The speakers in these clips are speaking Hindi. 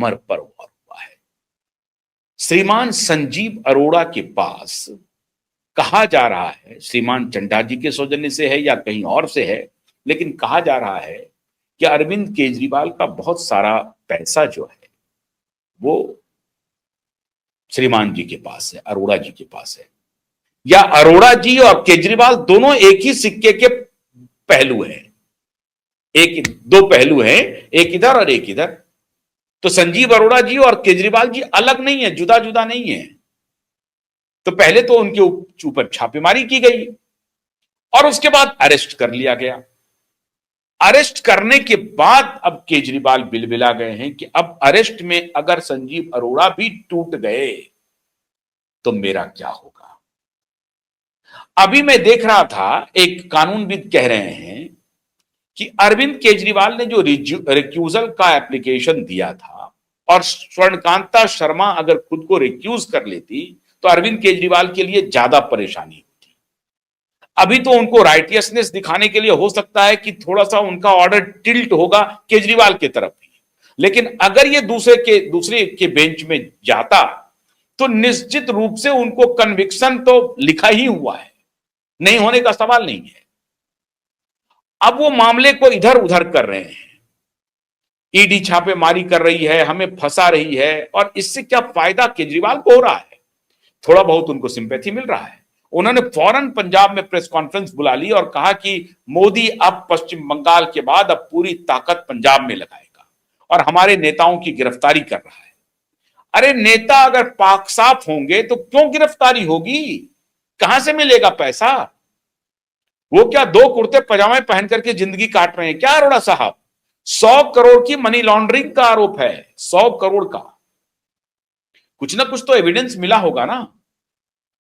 अमर पर हुआ है। श्रीमान संजीव अरोड़ा के पास कहा जा रहा है, श्रीमान चड्ढा जी के सौजन्य से है या कहीं और से है, लेकिन कहा जा रहा है कि अरविंद केजरीवाल का बहुत सारा पैसा जो है वो श्रीमान जी के पास है, अरोड़ा जी के पास है, या अरोड़ा जी और केजरीवाल दोनों एक ही सिक्के के पहलू हैं, एक दो पहलू हैं, एक इधर और एक इधर। तो संजीव अरोड़ा जी और केजरीवाल जी अलग नहीं है, जुदा जुदा नहीं है। तो पहले तो उनके ऊपर छापेमारी की गई और उसके बाद अरेस्ट कर लिया गया। अरेस्ट करने के बाद अब केजरीवाल बिलबिला गए हैं कि अब अरेस्ट में अगर संजीव अरोड़ा भी टूट गए तो मेरा क्या होगा। अभी मैं देख रहा था, एक कानूनविद कह रहे हैं कि अरविंद केजरीवाल ने जो रिक्यूजल का एप्लीकेशन दिया था और स्वर्णकांता शर्मा अगर खुद को रिक्यूज कर लेती तो अरविंद केजरीवाल के लिए ज्यादा परेशानी होती। अभी तो उनको राइटियसनेस दिखाने के लिए हो सकता है कि थोड़ा सा उनका ऑर्डर टिल्ट होगा केजरीवाल की तरफ भी, लेकिन अगर ये दूसरे के बेंच में जाता तो निश्चित रूप से उनको कन्विक्शन तो लिखा ही हुआ है, नहीं होने का सवाल नहीं है। अब वो मामले को इधर उधर कर रहे हैं, ईडी छापेमारी कर रही है, हमें फंसा रही है, और इससे क्या फायदा केजरीवाल को हो रहा है? थोड़ा बहुत उनको सिंपैथी मिल रहा है। उन्होंने फौरन पंजाब में प्रेस कॉन्फ्रेंस बुला ली और कहा कि मोदी अब पश्चिम बंगाल के बाद अब पूरी ताकत पंजाब में लगाएगा और हमारे नेताओं की गिरफ्तारी कर रहा है। अरे नेता अगर पाक साफ होंगे तो क्यों गिरफ्तारी होगी? कहां से मिलेगा पैसा? वो क्या 2 कुर्ते पजामे पहन करके जिंदगी काट रहे हैं क्या अरोड़ा साहब? 100 करोड़ की मनी लॉन्ड्रिंग का आरोप है, 100 करोड़ का। कुछ ना कुछ तो एविडेंस मिला होगा ना,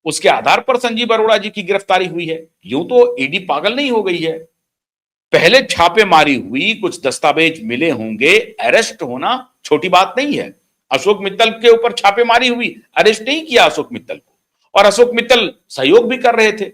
उसके आधार पर संजीव अरोड़ा जी की गिरफ्तारी हुई है। यूं तो ईडी पागल नहीं हो गई है, पहले छापेमारी हुई, कुछ दस्तावेज मिले होंगे, अरेस्ट होना छोटी बात नहीं है। अशोक मित्तल के ऊपर छापेमारी हुई, अरेस्ट नहीं किया अशोक मित्तल को, और अशोक मित्तल सहयोग भी कर रहे थे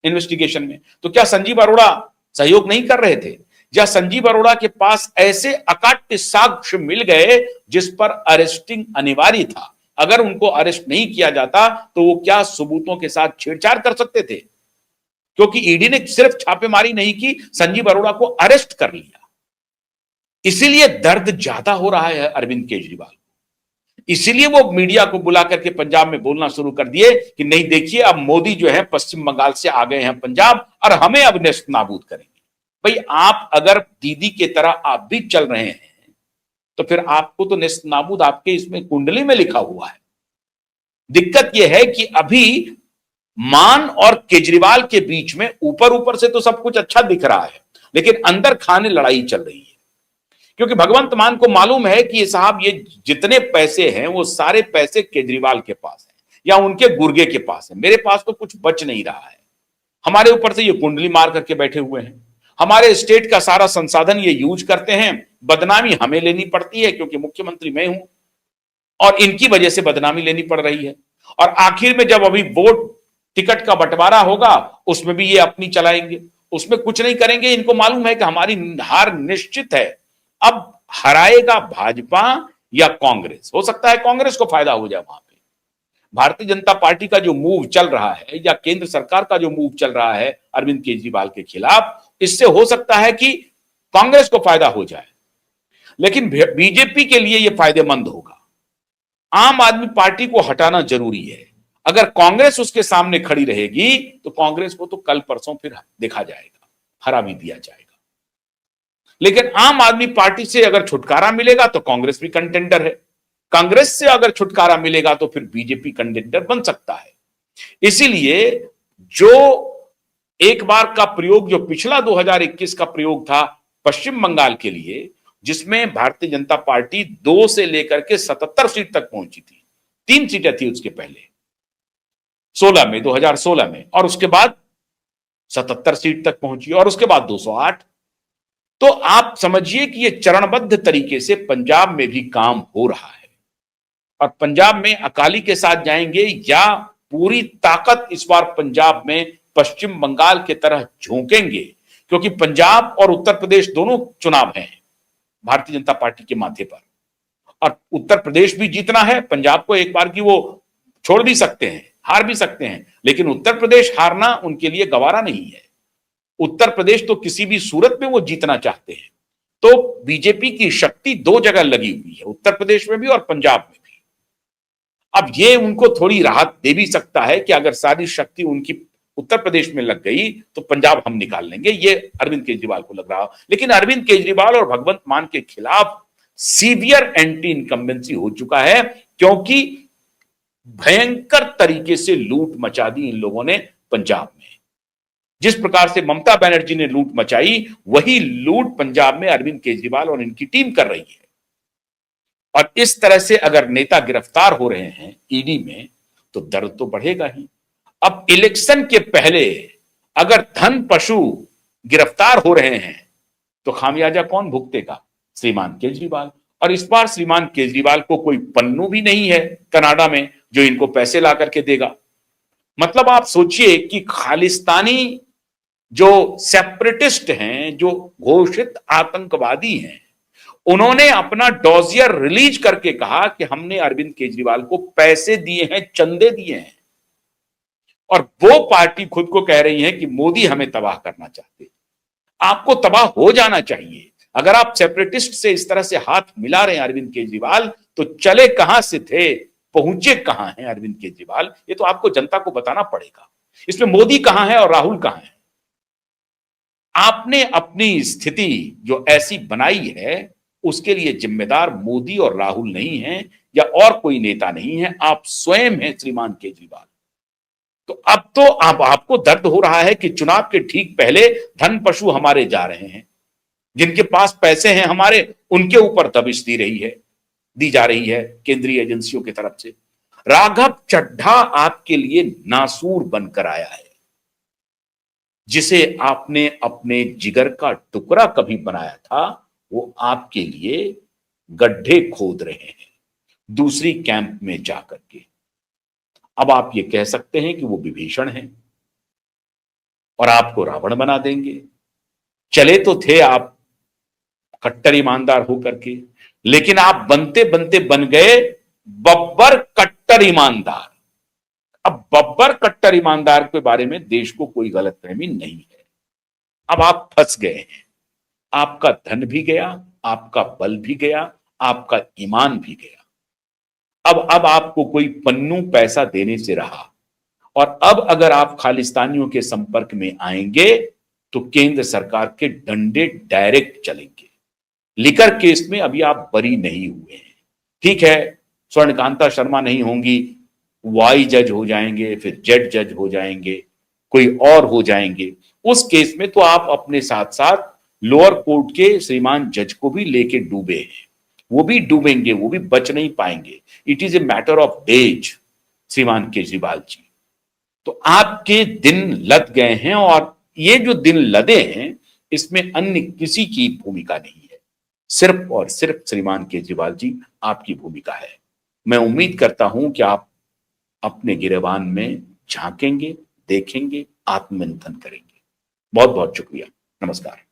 इन्वेस्टिगेशन में। तो क्या संजीव अरोड़ा सहयोग नहीं कर रहे थे? या संजीव अरोड़ा के पास ऐसे अकाट्य साक्ष्य मिल गए जिस पर अरेस्टिंग अनिवार्य था? अगर उनको अरेस्ट नहीं किया जाता तो वो क्या सबूतों के साथ छेड़छाड़ कर सकते थे? क्योंकि ईडी ने सिर्फ छापेमारी नहीं की, संजीव अरोड़ा को अरेस्ट कर लिया। इसीलिए दर्द ज्यादा हो रहा है अरविंद केजरीवाल। इसीलिए वो मीडिया को बुला करके पंजाब में बोलना शुरू कर दिए कि नहीं देखिए, अब मोदी जो है पश्चिम बंगाल से आ गए हैं पंजाब और हमें अब नेस्त नाबूद करेंगे। भाई आप अगर दीदी की तरह आप भी चल रहे हैं तो फिर आपको तो नेस्त नाबूद आपके इसमें कुंडली में लिखा हुआ है। दिक्कत यह है कि अभी मान और केजरीवाल के बीच में ऊपर ऊपर से तो सब कुछ अच्छा दिख रहा है, लेकिन अंदर खाने लड़ाई चल रही है। क्योंकि भगवंत मान को मालूम है कि ये साहब ये जितने पैसे हैं वो सारे पैसे केजरीवाल के पास हैं या उनके गुर्गे के पास है, मेरे पास तो कुछ बच नहीं रहा है। हमारे ऊपर से ये कुंडली मार करके बैठे हुए हैं, हमारे स्टेट का सारा संसाधन ये यूज करते हैं, बदनामी हमें लेनी पड़ती है क्योंकि मुख्यमंत्री मैं हूं और इनकी वजह से बदनामी लेनी पड़ रही है। और आखिर में जब अभी वोट टिकट का बंटवारा होगा उसमें भी ये अपनी चलाएंगे, उसमें कुछ नहीं करेंगे। इनको मालूम है कि हमारी हार निश्चित है। अब हराएगा भाजपा या कांग्रेस, हो सकता है कांग्रेस को फायदा हो जाए वहां पे। भारतीय जनता पार्टी का जो मूव चल रहा है या केंद्र सरकार का जो मूव चल रहा है अरविंद केजरीवाल के खिलाफ, इससे हो सकता है कि कांग्रेस को फायदा हो जाए, लेकिन बीजेपी के लिए यह फायदेमंद होगा। आम आदमी पार्टी को हटाना जरूरी है। अगर कांग्रेस उसके सामने खड़ी रहेगी तो कांग्रेस को तो कल परसों फिर देखा जाएगा, हरा भी दिया जाएगा। लेकिन आम आदमी पार्टी से अगर छुटकारा मिलेगा तो कांग्रेस भी कंटेंडर है, कांग्रेस से अगर छुटकारा मिलेगा तो फिर बीजेपी कंटेंडर बन सकता है। इसीलिए जो एक बार का प्रयोग, जो पिछला 2021 का प्रयोग था पश्चिम बंगाल के लिए, जिसमें भारतीय जनता पार्टी 2 से लेकर के 77 सीट तक पहुंची थी, 3 सीटें थी उसके पहले 2016 में, और उसके बाद 77 सीट तक पहुंची और उसके बाद 208। तो आप समझिए कि यह चरणबद्ध तरीके से पंजाब में भी काम हो रहा है। और पंजाब में अकाली के साथ जाएंगे या पूरी ताकत इस बार पंजाब में पश्चिम बंगाल की तरह झोंकेंगे, क्योंकि पंजाब और उत्तर प्रदेश दोनों चुनाव हैं भारतीय जनता पार्टी के माथे पर, और उत्तर प्रदेश भी जीतना है, पंजाब को एक बार की वो छोड़ भी सकते हैं, हार भी सकते हैं, लेकिन उत्तर प्रदेश हारना उनके लिए गवारा नहीं है। उत्तर प्रदेश तो किसी भी सूरत में वो जीतना चाहते हैं। तो बीजेपी की शक्ति दो जगह लगी हुई है, उत्तर प्रदेश में भी और पंजाब में भी। अब ये उनको थोड़ी राहत दे भी सकता है कि अगर सारी शक्ति उनकी उत्तर प्रदेश में लग गई तो पंजाब हम निकाल लेंगे, ये अरविंद केजरीवाल को लग रहा हो। लेकिन अरविंद केजरीवाल और भगवंत मान के खिलाफ सीवियर एंटी इनकम्बेंसी हो चुका है, क्योंकि भयंकर तरीके से लूट मचा दी इन लोगों ने पंजाब में। जिस प्रकार से ममता बनर्जी ने लूट मचाई, वही लूट पंजाब में अरविंद केजरीवाल और इनकी टीम कर रही है। और इस तरह से अगर नेता गिरफ्तार हो रहे हैं ईडी में, तो दर्द तो बढ़ेगा ही। अब इलेक्शन के पहले अगर धन पशु गिरफ्तार हो रहे हैं तो खामियाजा कौन भुगतेगा? श्रीमान केजरीवाल। और इस बार श्रीमान केजरीवाल को कोई पन्नू भी नहीं है कनाडा में जो इनको पैसे ला करके देगा। मतलब आप सोचिए कि खालिस्तानी जो सेपरेटिस्ट हैं, जो घोषित आतंकवादी हैं, उन्होंने अपना डॉजियर रिलीज करके कहा कि हमने अरविंद केजरीवाल को पैसे दिए हैं, चंदे दिए हैं। और वो पार्टी खुद को कह रही है कि मोदी हमें तबाह करना चाहते। आपको तबाह हो जाना चाहिए। अगर आप सेपरेटिस्ट से इस तरह से हाथ मिला रहे हैं अरविंद केजरीवाल, तो चले कहां से थे, पहुंचे कहां हैं अरविंद केजरीवाल, ये तो आपको जनता को बताना पड़ेगा। इसमें मोदी कहां है और राहुल कहां है? आपने अपनी स्थिति जो ऐसी बनाई है, उसके लिए जिम्मेदार मोदी और राहुल नहीं है, या और कोई नेता नहीं है, आप स्वयं हैं श्रीमान केजरीवाल। तो अब तो आपको दर्द हो रहा है कि चुनाव के ठीक पहले धन पशु हमारे जा रहे हैं, जिनके पास पैसे हैं हमारे, उनके ऊपर दबिश दी जा रही है केंद्रीय एजेंसियों की तरफ से। राघव चड्ढा आपके लिए नासूर बनकर आया है, जिसे आपने अपने जिगर का टुकड़ा कभी बनाया था, वो आपके लिए गड्ढे खोद रहे हैं दूसरी कैंप में जाकर के। अब आप ये कह सकते हैं कि वो विभीषण है और आपको रावण बना देंगे। चले तो थे आप कट्टर ईमानदार होकर के, लेकिन आप बनते बनते बन गए बब्बर कट्टर ईमानदार। अब बब्बर कट्टर ईमानदार के बारे में देश को कोई गलतफहमी नहीं है। अब आप फंस गए हैं, आपका धन भी गया, आपका बल भी गया, आपका ईमान भी गया। अब आपको कोई पन्नू पैसा देने से रहा। और अब अगर आप खालिस्तानियों के संपर्क में आएंगे तो केंद्र सरकार के डंडे डायरेक्ट चलेंगे। लिकर केस में अभी आप बरी नहीं हुए हैं, ठीक है, स्वर्णकांता शर्मा नहीं होंगी, वाई जज हो जाएंगे, फिर जेड जज हो जाएंगे, कोई और हो जाएंगे। उस केस में तो आप अपने साथ साथ लोअर कोर्ट के श्रीमान जज को भी लेके डूबे हैं, वो भी डूबेंगे, वो भी बच नहीं पाएंगे। It is a matter of days श्रीमान केजरीवाल जी। तो आपके दिन लद गए हैं, और ये जो दिन लदे हैं इसमें अन्य किसी की भूमिका नहीं है, सिर्फ और सिर्फ श्रीमान केजरीवाल जी आपकी भूमिका है। मैं उम्मीद करता हूं कि आप अपने गिरेबान में झांकेंगे, देखेंगे, आत्ममंथन करेंगे। बहुत बहुत शुक्रिया। नमस्कार।